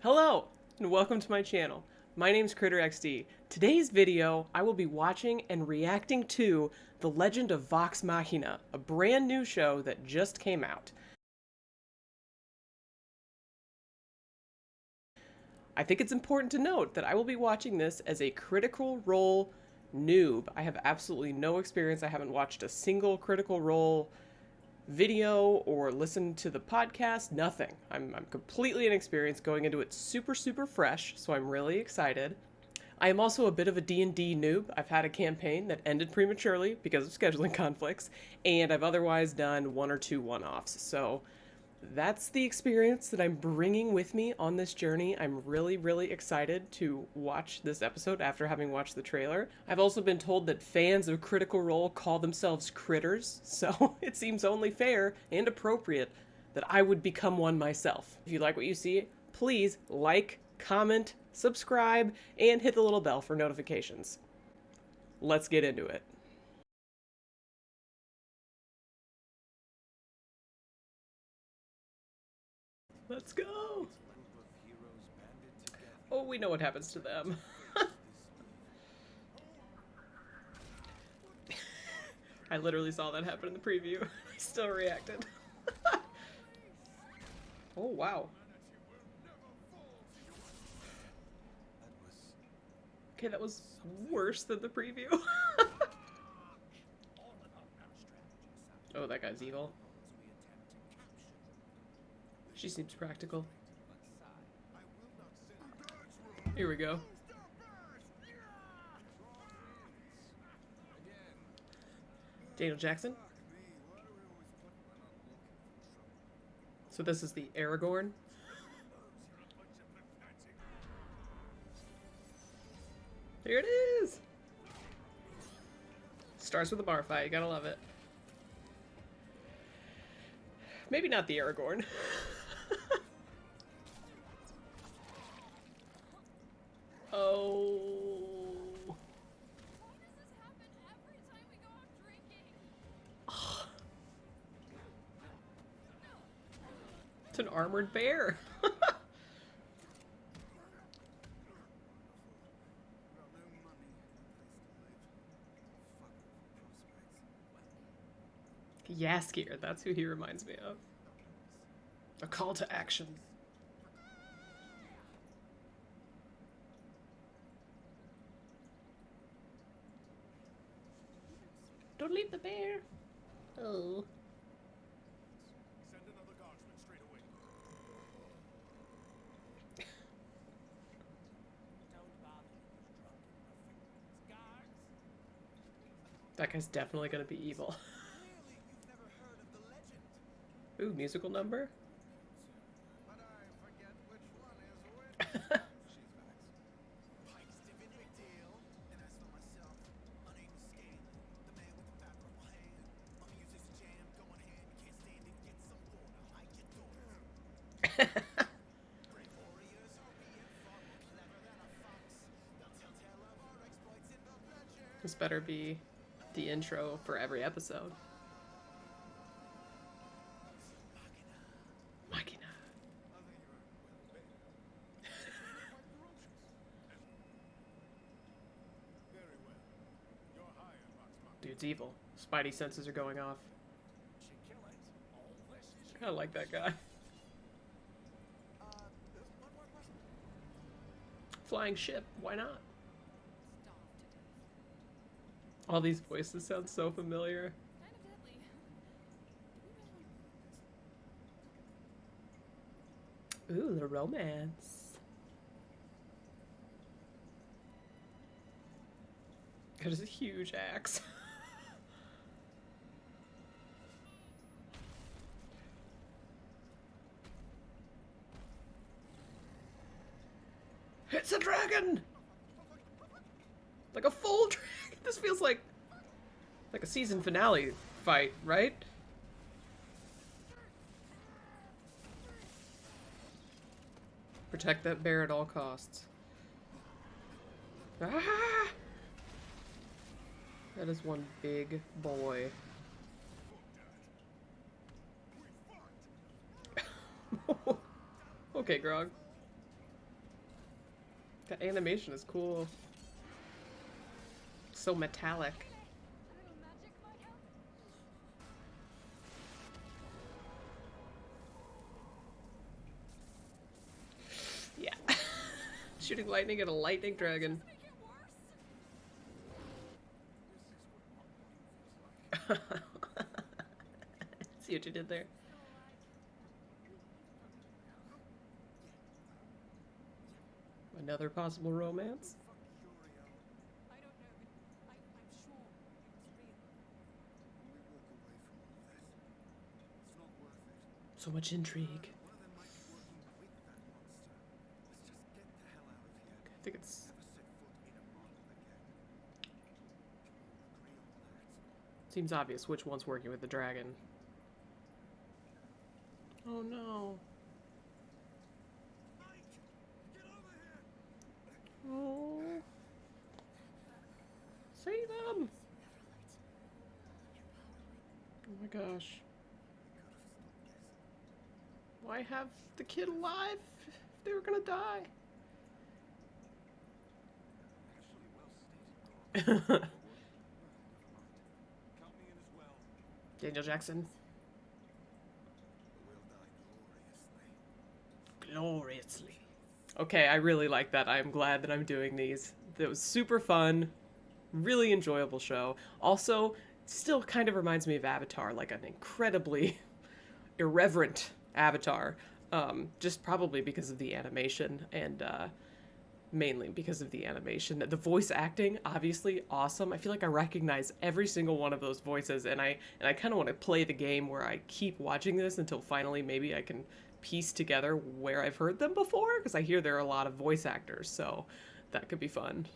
Hello, and welcome to my channel. My name's CritterXD. Today's video, I will be watching and reacting to The Legend of Vox Machina, a brand new show that just came out. I think it's important to note that I will be watching this as a Critical Role noob. I have absolutely no experience. I haven't watched a single Critical Role video or listened to the podcast, nothing. I'm completely inexperienced, going into it super fresh, so I'm really excited. I am also a bit of a D&D noob. I've had a campaign that ended prematurely because of scheduling conflicts, and I've otherwise done one or two one-offs, so that's the experience that I'm bringing with me on this journey. I'm really excited to watch this episode after having watched the trailer. I've also been told that fans of Critical Role call themselves critters, so it seems only fair and appropriate that I would become one myself. If you like what you see, please like, comment, subscribe, and hit the little bell for notifications. Let's get into it. Let's go! Oh, we know what happens to them. I literally saw that happen in the preview. I still reacted. Oh, wow. Okay, that was worse than the preview. Oh, that guy's evil. She seems practical. Here we go. Daniel Jackson. So this is the Aragorn. Here it is! Starts with a bar fight, you gotta love it. Maybe not the Aragorn. Oh. It's an armored bear. Yaskir, that's who he reminds me of. A call to action. Don't leave the bear. Oh. Send another guardsman straight away. Don't bother these drunken guards. That guy's definitely gonna be evil. Clearly, you've never heard of the legend. Ooh, musical number. But I forget which one is which. This better be the intro for every episode. Machina. Dude's evil. Spidey senses are going off. I kinda like that guy. Flying ship, why not? All these voices sound so familiar. Ooh, the romance. That is a huge axe. It's a dragon! Like a full dragon! This feels like a season finale fight, right? Protect that bear at all costs. Ah! That is one big boy. Okay, Grog. That animation is cool. So metallic. Yeah. Shooting lightning at a lightning dragon. See what you did there? Another possible romance? So much intrigue. I think it's... Seems obvious which one's working with the dragon. Oh no. Oh. Save them! Oh my gosh. Why have the kid alive if they were gonna die? Daniel Jackson. Gloriously. Okay, I really like that. I'm glad that I'm doing these. It was super fun. Really enjoyable show. Also, still kind of reminds me of Avatar, like an incredibly irreverent Avatar. Just probably because of the animation and mainly because of the animation. The voice acting, obviously awesome. I feel like I recognize every single one of those voices, and I kind of want to play the game where I keep watching this until finally maybe I can piece together where I've heard them before, because I hear there are a lot of voice actors, so that could be fun.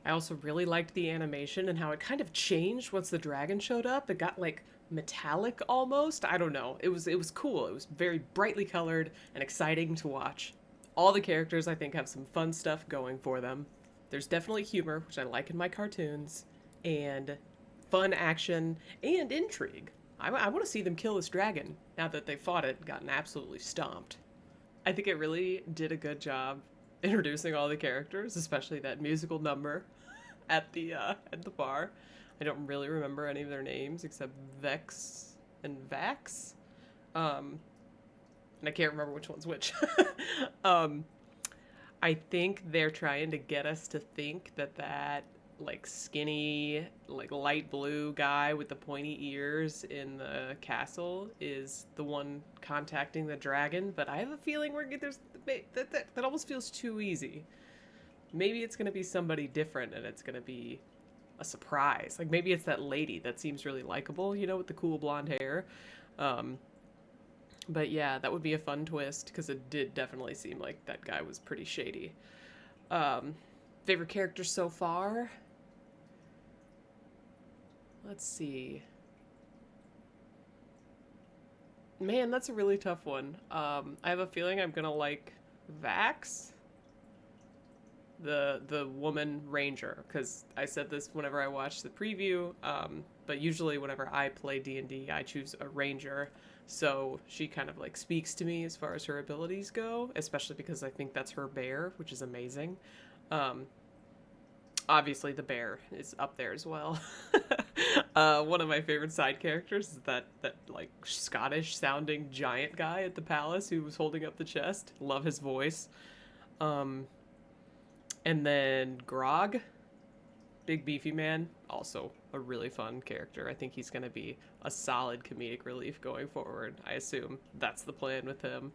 I also really liked the animation and how it kind of changed once the dragon showed up. It got like metallic almost. I don't know. It was cool. It was very brightly colored and exciting to watch. All the characters, I think, have some fun stuff going for them. There's definitely humor, which I like in my cartoons, and fun action and intrigue. I want to see them kill this dragon now that they fought it and gotten absolutely stomped. I think it really did a good job introducing all the characters, especially that musical number at the bar. I don't really remember any of their names except Vex and Vax. And I can't remember which one's which. I think they're trying to get us to think that like skinny, like light blue guy with the pointy ears in the castle is the one contacting the dragon, but I have a feeling that almost feels too easy. Maybe it's going to be somebody different and it's going to be a surprise. Like maybe it's that lady that seems really likable, you know, with the cool blonde hair. But yeah, that would be a fun twist because it did definitely seem like that guy was pretty shady. Favorite characters so far? Let's see. Man, that's a really tough one. I have a feeling I'm gonna like Vax, the woman ranger, because I said this whenever I watched the preview. But usually whenever I play D&D, I choose a ranger. So she kind of like speaks to me as far as her abilities go, especially because I think that's her bear, which is amazing. Obviously the bear is up there as well. One of my favorite side characters is that like Scottish sounding giant guy at the palace who was holding up the chest. Love his voice. And then Grog, big beefy man, also a really fun character. I think he's going to be a solid comedic relief going forward. I assume that's the plan with him.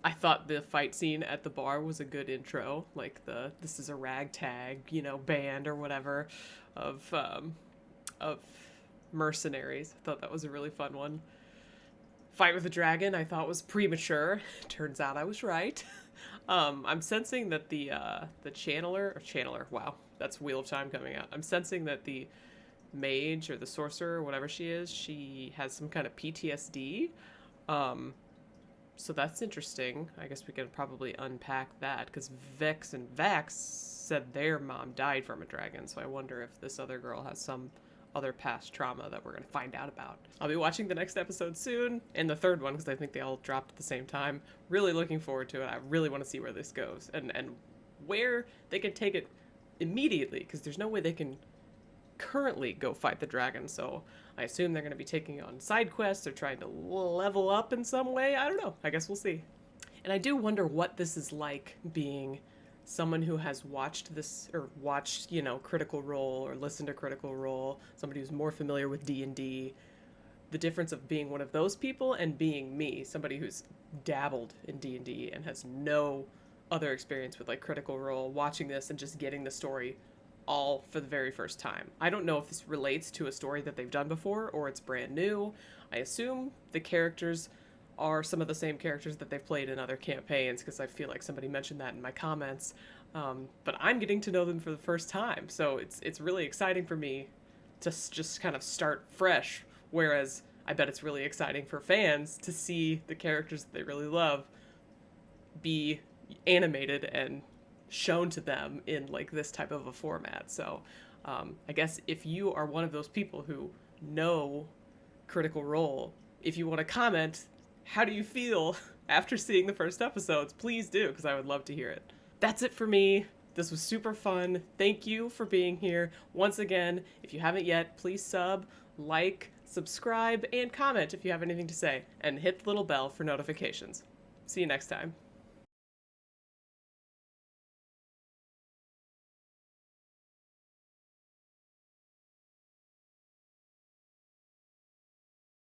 I thought the fight scene at the bar was a good intro, like this is a ragtag, you know, band or whatever of mercenaries. I thought that was a really fun one. Fight with the dragon I thought was premature. Turns out I was right. I'm sensing that the channeler, wow, that's Wheel of Time coming out. I'm sensing that the mage or the sorcerer, whatever she is, she has some kind of PTSD. So that's interesting. I guess we could probably unpack that, because Vex and Vax said their mom died from a dragon, so I wonder if this other girl has some other past trauma that we're going to find out about. I'll be watching the next episode soon, and the third one, because I think they all dropped at the same time. Really looking forward to it. I really want to see where this goes, and where they can take it immediately, because there's no way they can currently go fight the dragon, so I assume they're going to be taking on side quests or trying to level up in some way. I don't know. I guess we'll see. And I do wonder what this is like being someone who has watched this, or watched, Critical Role, or listened to Critical Role, somebody who's more familiar with D&D, the difference of being one of those people and being me, somebody who's dabbled in D&D and has no other experience with, like, Critical Role, watching this and just getting the story all for the very first time. I don't know if this relates to a story that they've done before or it's brand new. I assume the characters are some of the same characters that they've played in other campaigns, because I feel like somebody mentioned that in my comments. But I'm getting to know them for the first time, so it's really exciting for me to just kind of start fresh, whereas I bet it's really exciting for fans to see the characters that they really love be animated and shown to them in, like, this type of a format. So I guess if you are one of those people who know Critical Role, if you want to comment, how do you feel after seeing the first episodes? Please do, because I would love to hear it. That's it for me. This was super fun. Thank you for being here. Once again, if you haven't yet, please sub, like, subscribe, and comment if you have anything to say, and hit the little bell for notifications. See you next time.